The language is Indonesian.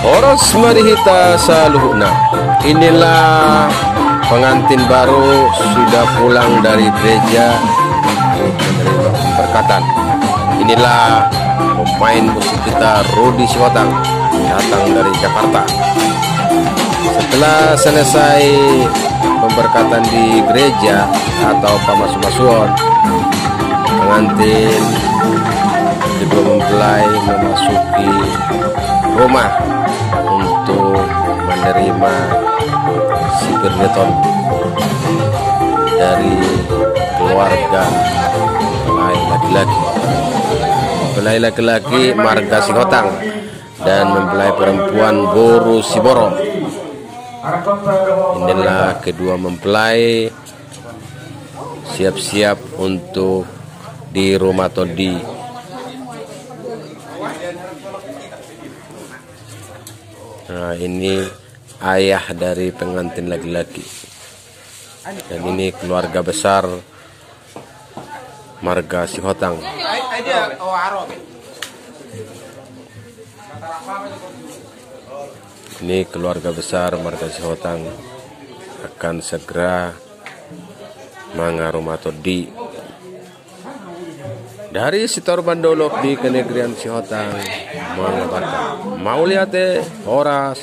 Horas marihita sa luhuna. Inilah pengantin baru sudah pulang dari gereja untuk menerima pemberkatan. Inilah pemain musik kita Rudi Sihotang, datang dari Jakarta. Setelah selesai pemberkatan di gereja atau pamasuasuan, pengantin kedua mempelai memasuki rumah untuk menerima si berneton dari keluarga mempelai laki-laki marga Sihotang dan mempelai perempuan Boru Siboro. Inilah kedua mempelai siap-siap untuk di rumah Todi. Nah, ini ayah dari pengantin laki-laki, dan ini keluarga besar marga Sihotang. Ini keluarga besar marga Sihotang akan segera mengaroma Todi dari Sitor Bandolok di kenegrian Sihotang mengabarkan mau lihat horas.